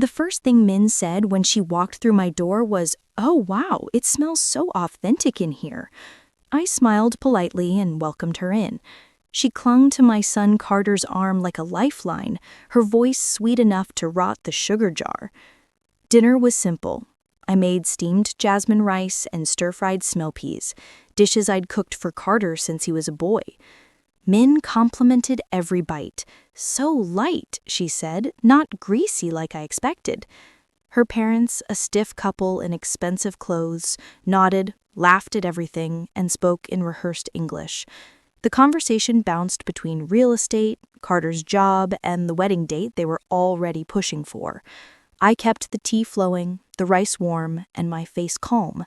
The first thing Min said when she walked through my door was, "Oh wow, it smells so authentic in here." I smiled politely and welcomed her in. She clung to my son Carter's arm like a lifeline, her voice sweet enough to rot the sugar jar. Dinner was simple. I made steamed jasmine rice and stir-fried smell peas, dishes I'd cooked for Carter since he was a boy. Min complimented every bite. "So light," she said, "not greasy like I expected." Her parents, a stiff couple in expensive clothes, nodded, laughed at everything, and spoke in rehearsed English. The conversation bounced between real estate, Carter's job, and the wedding date they were already pushing for. I kept the tea flowing, the rice warm, and my face calm,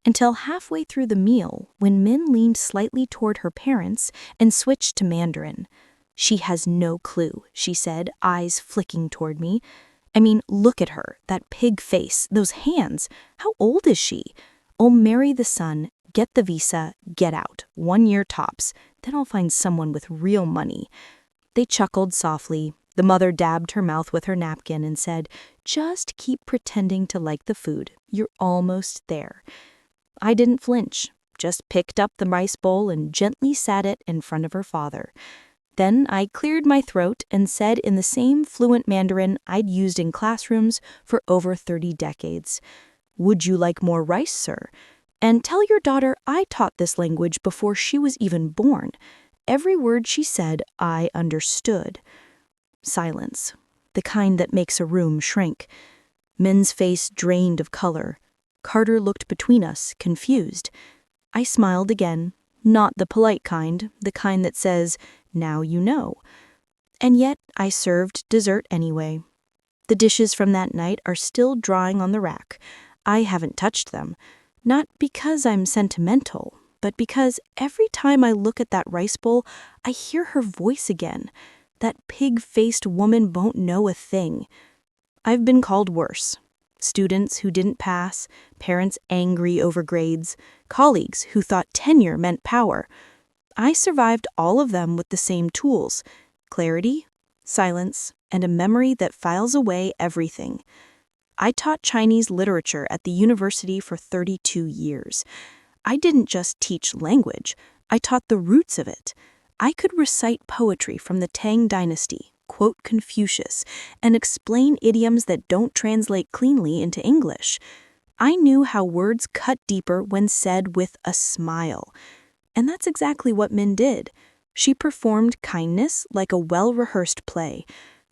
until halfway through the meal when Min leaned slightly toward her parents and switched to Mandarin. "She has no clue," she said, eyes flicking toward me. "I mean, look at her, that pig face, those hands. How old is she? I'll marry the son, get the visa, get out, 1 year tops. Then I'll find someone with real money." They chuckled softly. The mother dabbed her mouth with her napkin and said, "Just keep pretending to like the food. You're almost there." I didn't flinch, just picked up the rice bowl and gently sat it in front of her father. Then I cleared my throat and said in the same fluent Mandarin I'd used in classrooms for over 30 decades, "Would you like more rice, sir? And tell your daughter I taught this language before she was even born." Every word she said, I understood. Silence, the kind that makes a room shrink. Min's face drained of color. Carter looked between us, confused. I smiled again, not the polite kind, the kind that says, "Now you know." And yet I served dessert anyway. The dishes from that night are still drying on the rack. I haven't touched them, not because I'm sentimental, but because every time I look at that rice bowl, I hear her voice again. That pig-faced woman won't know a thing. I've been called worse. Students who didn't pass, parents angry over grades, colleagues who thought tenure meant power. I survived all of them with the same tools: clarity, silence, and a memory that files away everything. I taught Chinese literature at the university for 32 years. I didn't just teach language, I taught the roots of it. I could recite poetry from the Tang Dynasty, quote Confucius, and explain idioms that don't translate cleanly into English. I knew how words cut deeper when said with a smile. And that's exactly what Min did. She performed kindness like a well-rehearsed play.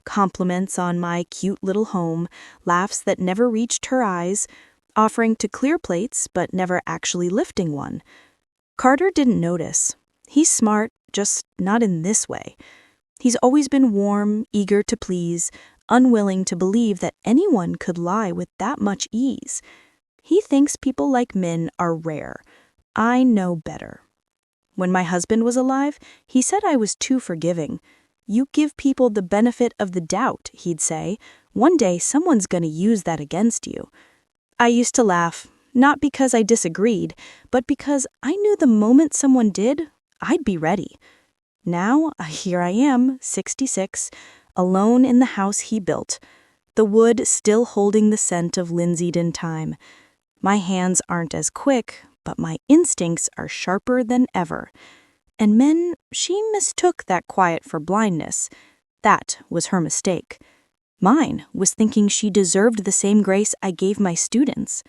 Compliments on my cute little home, laughs that never reached her eyes, offering to clear plates but never actually lifting one. Carter didn't notice. He's smart, just not in this way. He's always been warm, eager to please, unwilling to believe that anyone could lie with that much ease. He thinks people like Min are rare. I know better. When my husband was alive, he said I was too forgiving. "You give people the benefit of the doubt," he'd say. "One day someone's going to use that against you." I used to laugh, not because I disagreed, but because I knew the moment someone did, I'd be ready. Now, here I am, 66, alone in the house he built, the wood still holding the scent of linseed-in thyme. My hands aren't as quick, but my instincts are sharper than ever. And Min, she mistook that quiet for blindness. That was her mistake. Mine was thinking she deserved the same grace I gave my students.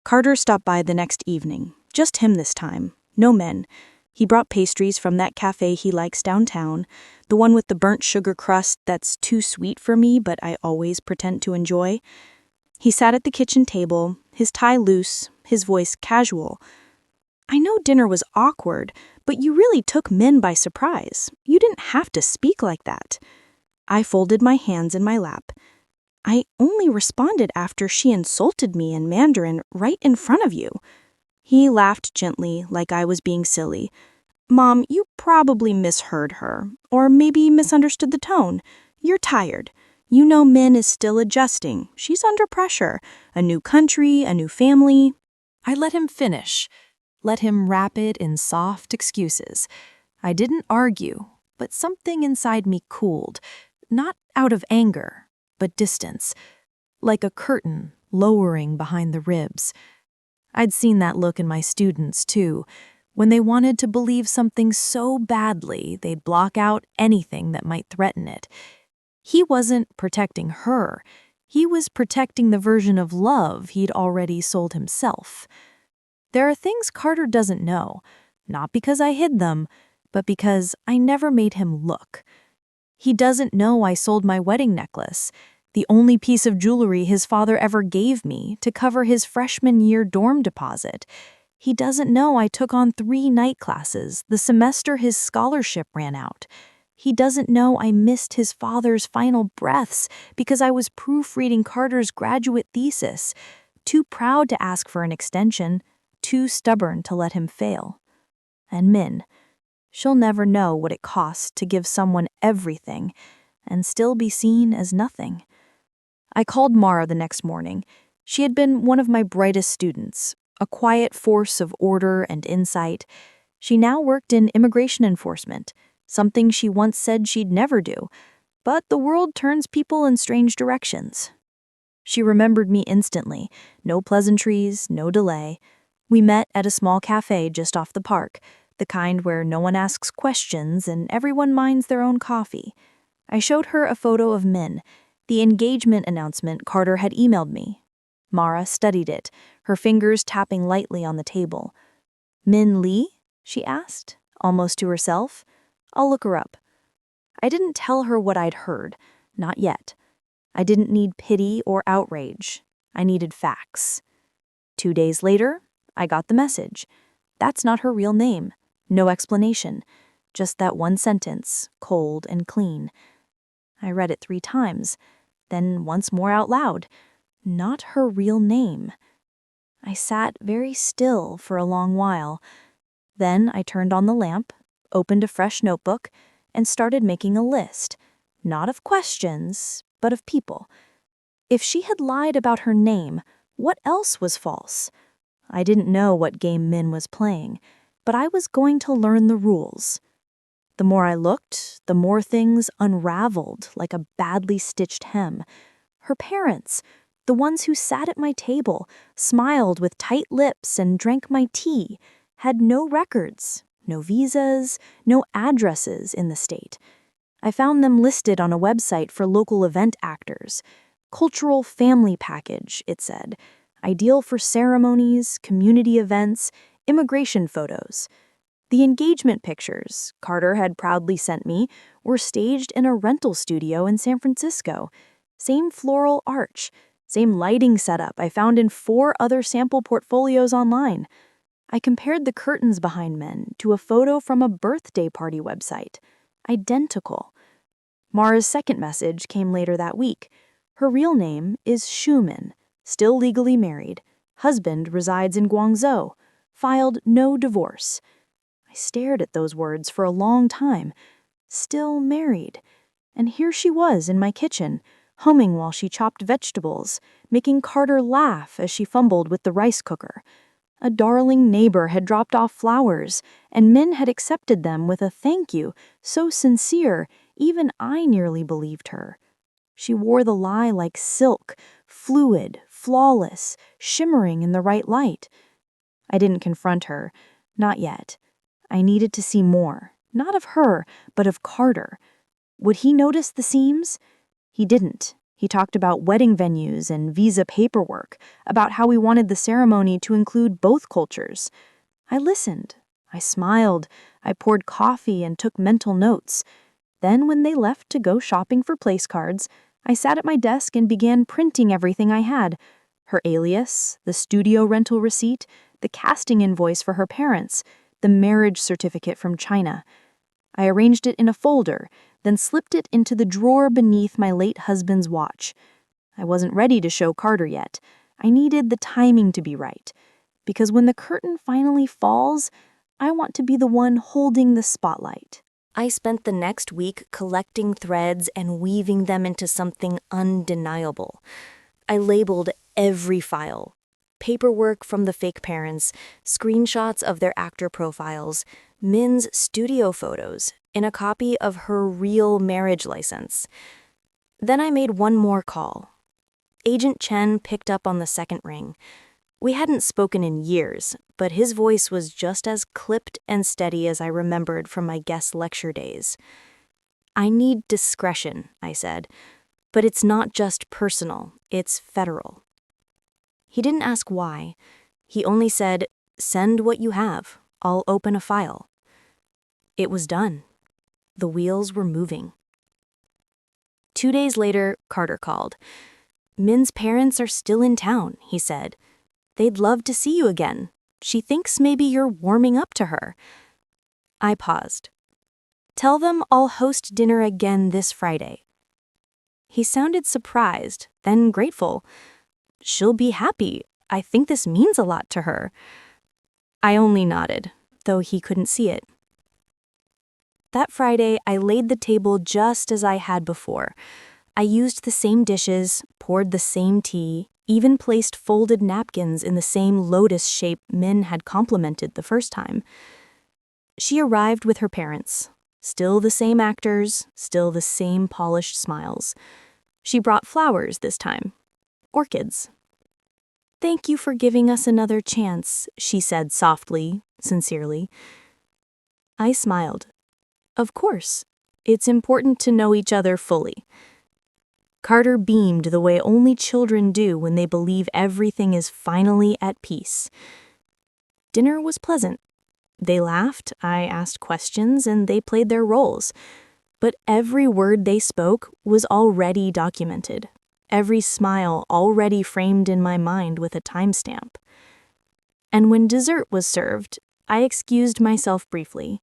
Carter stopped by the next evening, just him this time, no men. He brought pastries from that cafe he likes downtown, the one with the burnt sugar crust that's too sweet for me but I always pretend to enjoy. He sat at the kitchen table, his tie loose, his voice casual. "I know dinner was awkward, but you really took Min by surprise. You didn't have to speak like that." I folded my hands in my lap. "I only responded after she insulted me in Mandarin right in front of you." He laughed gently, like I was being silly. "Mom, you probably misheard her, or maybe misunderstood the tone. You're tired. You know Min is still adjusting. She's under pressure. A new country, a new family." I let him finish, let him wrap it in soft excuses. I didn't argue, but something inside me cooled, not out of anger, but distance, like a curtain lowering behind the ribs. I'd seen that look in my students, too, when they wanted to believe something so badly they'd block out anything that might threaten it. He wasn't protecting her. He was protecting the version of love he'd already sold himself. There are things Carter doesn't know, not because I hid them, but because I never made him look. He doesn't know I sold my wedding necklace, the only piece of jewelry his father ever gave me to cover his freshman year dorm deposit. He doesn't know I took on 3 night classes the semester his scholarship ran out. He doesn't know I missed his father's final breaths because I was proofreading Carter's graduate thesis, too proud to ask for an extension, too stubborn to let him fail. And Min, she'll never know what it costs to give someone everything and still be seen as nothing. I called Mara the next morning. She had been one of my brightest students, a quiet force of order and insight. She now worked in immigration enforcement, something she once said she'd never do, but the world turns people in strange directions. She remembered me instantly, no pleasantries, no delay. We met at a small cafe just off the park, the kind where no one asks questions and everyone minds their own coffee. I showed her a photo of Min, the engagement announcement Carter had emailed me. Mara studied it, her fingers tapping lightly on the table. Min Lee? She asked, almost to herself. I'll look her up. I didn't tell her what I'd heard, not yet. I didn't need pity or outrage. I needed facts. 2 days later, I got the message. That's not her real name. No explanation. Just that one sentence, cold and clean. I read it 3 times, then once more out loud. Not her real name. I sat very still for a long while. Then I turned on the lamp, opened a fresh notebook, and started making a list, not of questions, but of people. If she had lied about her name, what else was false? I didn't know what game Min was playing, but I was going to learn the rules. The more I looked, the more things unraveled like a badly stitched hem. Her parents, the ones who sat at my table, smiled with tight lips and drank my tea, had no records, no visas, no addresses in the state. I found them listed on a website for local event actors. Cultural family package, it said. Ideal for ceremonies, community events, immigration photos. The engagement pictures Carter had proudly sent me were staged in a rental studio in San Francisco. Same floral arch, same lighting setup I found in 4 other sample portfolios online. I compared the curtains behind men to a photo from a birthday party website. Identical. Mara's second message came later that week. Her real name is Schumann, still legally married. Husband resides in Guangzhou. Filed no divorce. I stared at those words for a long time. Still married. And here she was in my kitchen, humming while she chopped vegetables, making Carter laugh as she fumbled with the rice cooker. A darling neighbor had dropped off flowers, and Min had accepted them with a thank you, so sincere, even I nearly believed her. She wore the lie like silk, fluid, flawless, shimmering in the right light. I didn't confront her, not yet. I needed to see more, not of her, but of Carter. Would he notice the seams? He didn't. He talked about wedding venues and visa paperwork, about how we wanted the ceremony to include both cultures. I listened. I smiled. I poured coffee and took mental notes. Then when they left to go shopping for place cards, I sat at my desk and began printing everything I had. Her alias, the studio rental receipt, the casting invoice for her parents, the marriage certificate from China. I arranged it in a folder, then slipped it into the drawer beneath my late husband's watch. I wasn't ready to show Carter yet. I needed the timing to be right. Because when the curtain finally falls, I want to be the one holding the spotlight. I spent the next week collecting threads and weaving them into something undeniable. I labeled every file. Paperwork from the fake parents, screenshots of their actor profiles, Min's studio photos, in a copy of her real marriage license. Then I made one more call. Agent Chen picked up on the second ring. We hadn't spoken in years, but his voice was just as clipped and steady as I remembered from my guest lecture days. "I need discretion," I said, "but it's not just personal, it's federal." He didn't ask why. He only said, "Send what you have. I'll open a file." It was done. The wheels were moving. 2 days later, Carter called. "Min's parents are still in town," he said. "They'd love to see you again. She thinks maybe you're warming up to her." I paused. "Tell them I'll host dinner again this Friday." He sounded surprised, then grateful. "She'll be happy. I think this means a lot to her." I only nodded, though he couldn't see it. That Friday, I laid the table just as I had before. I used the same dishes, poured the same tea, even placed folded napkins in the same lotus shape Min had complimented the first time. She arrived with her parents. Still the same actors, still the same polished smiles. She brought flowers this time. Orchids. "Thank you for giving us another chance," she said softly, sincerely. I smiled. "Of course. It's important to know each other fully." Carter beamed the way only children do when they believe everything is finally at peace. Dinner was pleasant. They laughed, I asked questions, and they played their roles. But every word they spoke was already documented. Every smile already framed in my mind with a timestamp. And when dessert was served, I excused myself briefly,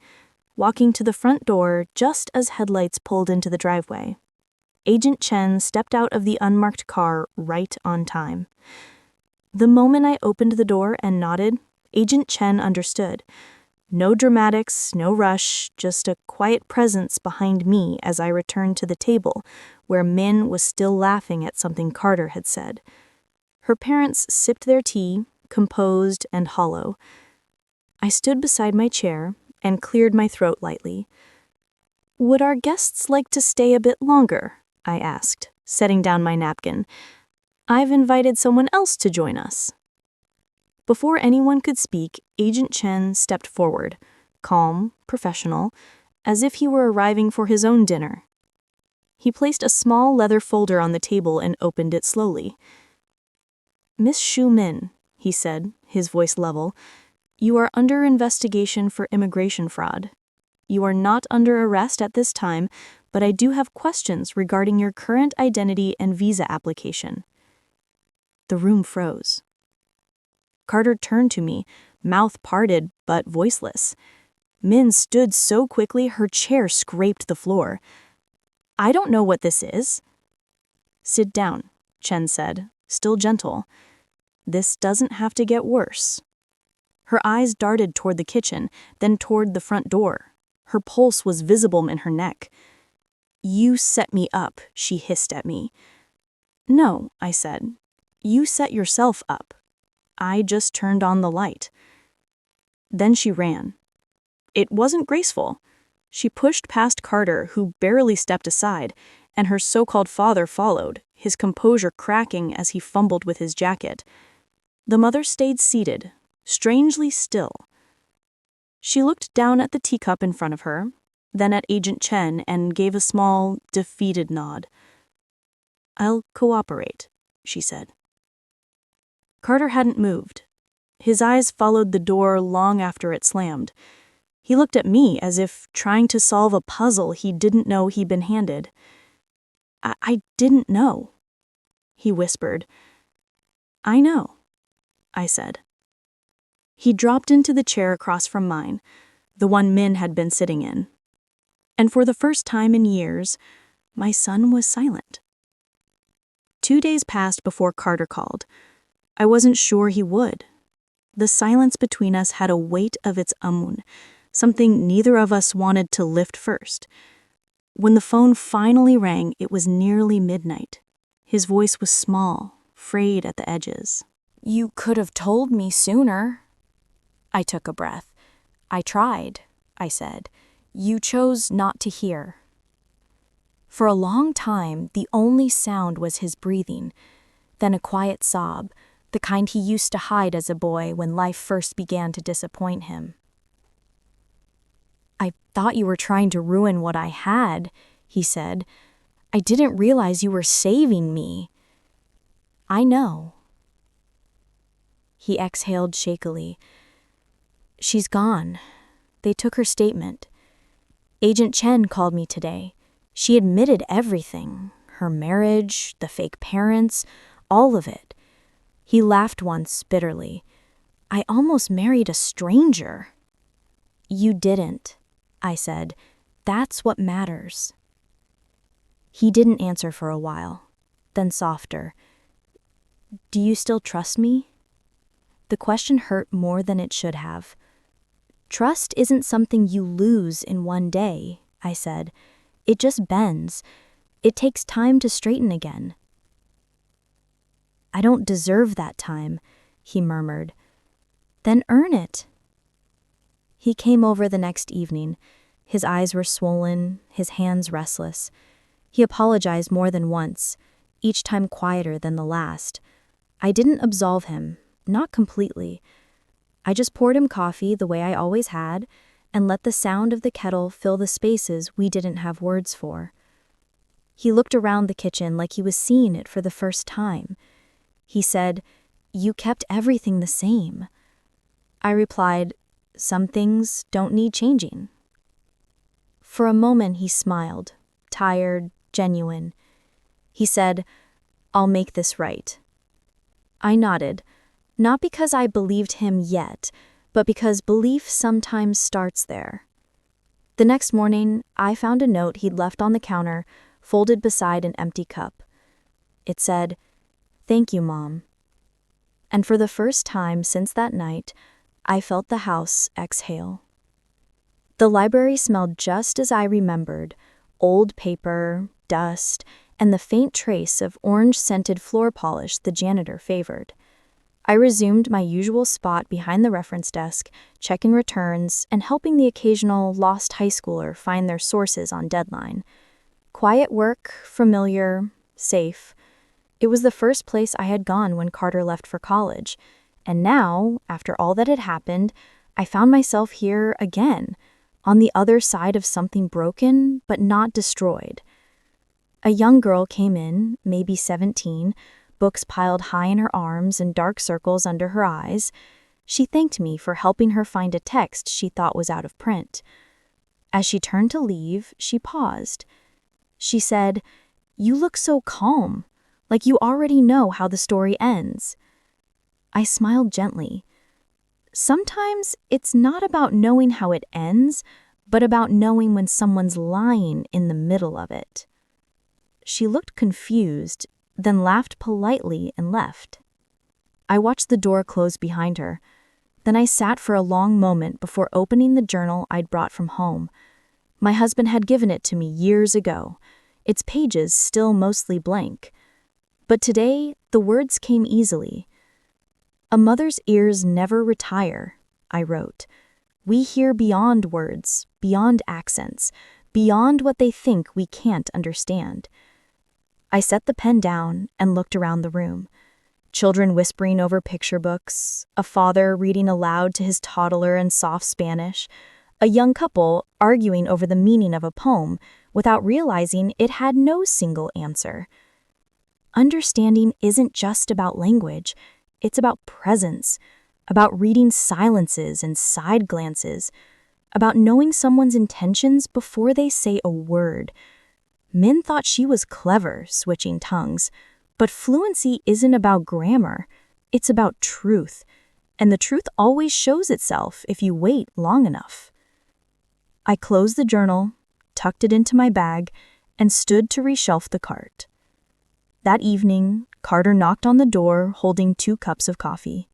walking to the front door just as headlights pulled into the driveway. Agent Chen stepped out of the unmarked car right on time. The moment I opened the door and nodded, Agent Chen understood. No dramatics, no rush, just a quiet presence behind me as I returned to the table, where Min was still laughing at something Carter had said. Her parents sipped their tea, composed and hollow. I stood beside my chair and cleared my throat lightly. "Would our guests like to stay a bit longer?" I asked, setting down my napkin. "I've invited someone else to join us." Before anyone could speak, Agent Chen stepped forward, calm, professional, as if he were arriving for his own dinner. He placed a small leather folder on the table and opened it slowly. "Miss Shu Min," he said, his voice level, "you are under investigation for immigration fraud. You are not under arrest at this time, but I do have questions regarding your current identity and visa application." The room froze. Carter turned to me, mouth parted but voiceless. Min stood so quickly her chair scraped the floor. "I don't know what this is." "Sit down," Chen said, still gentle. "This doesn't have to get worse." Her eyes darted toward the kitchen, then toward the front door. Her pulse was visible in her neck. "You set me up," she hissed at me. "No," I said. "You set yourself up. I just turned on the light." Then she ran. It wasn't graceful. She pushed past Carter, who barely stepped aside, and her so-called father followed, his composure cracking as he fumbled with his jacket. The mother stayed seated, strangely still. She looked down at the teacup in front of her, then at Agent Chen, and gave a small, defeated nod. "I'll cooperate," she said. Carter hadn't moved. His eyes followed the door long after it slammed. He looked at me as if trying to solve a puzzle he didn't know he'd been handed. I didn't know," he whispered. "I know," I said. He dropped into the chair across from mine, the one Min had been sitting in. And for the first time in years, my son was silent. 2 days passed before Carter called. I wasn't sure he would. The silence between us had a weight of its own, something neither of us wanted to lift first. When the phone finally rang, it was nearly midnight. His voice was small, frayed at the edges. "You could have told me sooner." I took a breath. "I tried," I said. "You chose not to hear." For a long time, the only sound was his breathing. then a quiet sob, the kind he used to hide as a boy when life first began to disappoint him. "I thought you were trying to ruin what I had," he said. "I didn't realize you were saving me." "I know." He exhaled shakily. "She's gone. They took her statement. Agent Chen called me today. She admitted everything. Her marriage, the fake parents, all of it." He laughed once bitterly. "I almost married a stranger." "You didn't," I said. "That's what matters." He didn't answer for a while, then softer. "Do you still trust me?" The question hurt more than it should have. "Trust isn't something you lose in one day," I said. "It just bends. It takes time to straighten again." "I don't deserve that time," he murmured. "Then earn it." He came over the next evening. His eyes were swollen, his hands restless. He apologized more than once, each time quieter than the last. I didn't absolve him, not completely. I just poured him coffee the way I always had, and let the sound of the kettle fill the spaces we didn't have words for. He looked around the kitchen like he was seeing it for the first time. He said, "You kept everything the same." I replied, "Some things don't need changing." For a moment he smiled, tired, genuine. He said, "I'll make this right." I nodded, not because I believed him yet, but because belief sometimes starts there. The next morning, I found a note he'd left on the counter, folded beside an empty cup. It said, "Thank you, Mom." And for the first time since that night, I felt the house exhale. The library smelled just as I remembered: old paper, dust, and the faint trace of orange-scented floor polish the janitor favored. I resumed my usual spot behind the reference desk, checking returns and helping the occasional lost high schooler find their sources on deadline. Quiet work, familiar, safe. It was the first place I had gone when Carter left for college, and now, after all that had happened, I found myself here again, on the other side of something broken but not destroyed. A young girl came in, maybe 17, books piled high in her arms and dark circles under her eyes. She thanked me for helping her find a text she thought was out of print. As she turned to leave, she paused. She said, "You look so calm, like you already know how the story ends." I smiled gently. Sometimes it's not about knowing how it ends, but about knowing when someone's lying in the middle of it. She looked confused, then laughed politely and left. I watched the door close behind her. Then I sat for a long moment before opening the journal I'd brought from home. My husband had given it to me years ago, its pages still mostly blank. But today, the words came easily. "A mother's ears never retire," I wrote. "We hear beyond words, beyond accents, beyond what they think we can't understand." I set the pen down and looked around the room. Children whispering over picture books, a father reading aloud to his toddler in soft Spanish, a young couple arguing over the meaning of a poem without realizing it had no single answer. Understanding isn't just about language, it's about presence, about reading silences and side glances, about knowing someone's intentions before they say a word. Min thought she was clever, switching tongues, but fluency isn't about grammar, it's about truth, and the truth always shows itself if you wait long enough. I closed the journal, tucked it into my bag, and stood to reshelf the cart. That evening, Carter knocked on the door holding 2 cups of coffee.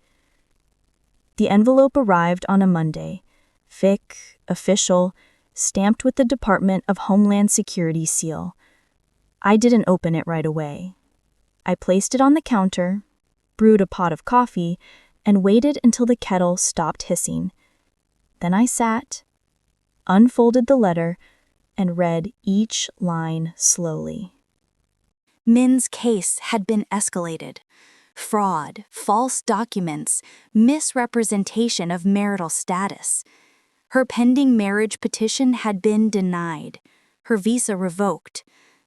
The envelope arrived on a Monday, thick, official, stamped with the Department of Homeland Security seal. I didn't open it right away. I placed it on the counter, brewed a pot of coffee, and waited until the kettle stopped hissing. Then I sat, unfolded the letter, and read each line slowly. Min's case had been escalated. Fraud, false documents, misrepresentation of marital status. Her pending marriage petition had been denied, her visa revoked.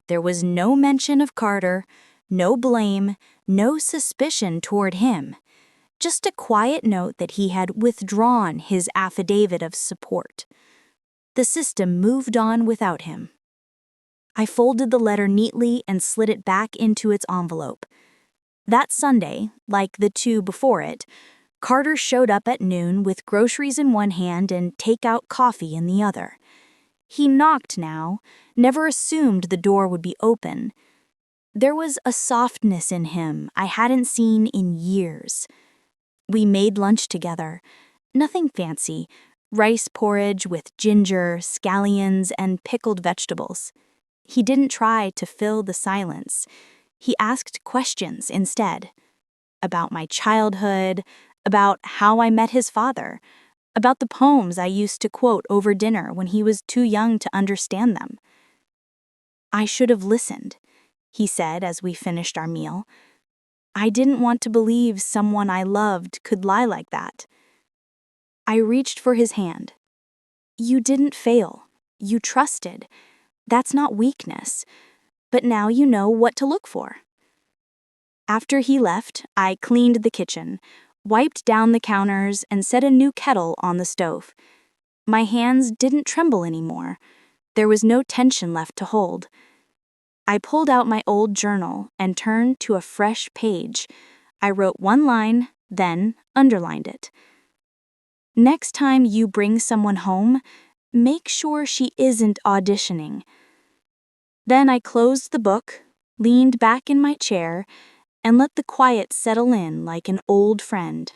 There was no mention of Carter, no blame, no suspicion toward him. Just a quiet note that he had withdrawn his affidavit of support. The system moved on without him. I folded the letter neatly and slid it back into its envelope. That Sunday, like the two before it, Carter showed up at noon with groceries in one hand and takeout coffee in the other. He knocked now, never assumed the door would be open. There was a softness in him I hadn't seen in years. We made lunch together. Nothing fancy. Rice porridge with ginger, scallions, and pickled vegetables. He didn't try to fill the silence. He asked questions instead. About my childhood, about how I met his father, about the poems I used to quote over dinner when he was too young to understand them. I should have listened, he said as we finished our meal. I didn't want to believe someone I loved could lie like that. I reached for his hand. You didn't fail. You trusted. That's not weakness. But now you know what to look for. After he left, I cleaned the kitchen, wiped down the counters, and set a new kettle on the stove. My hands didn't tremble anymore. There was no tension left to hold. I pulled out my old journal and turned to a fresh page. I wrote one line, then underlined it. Next time you bring someone home, make sure she isn't auditioning. Then I closed the book, leaned back in my chair, and let the quiet settle in like an old friend.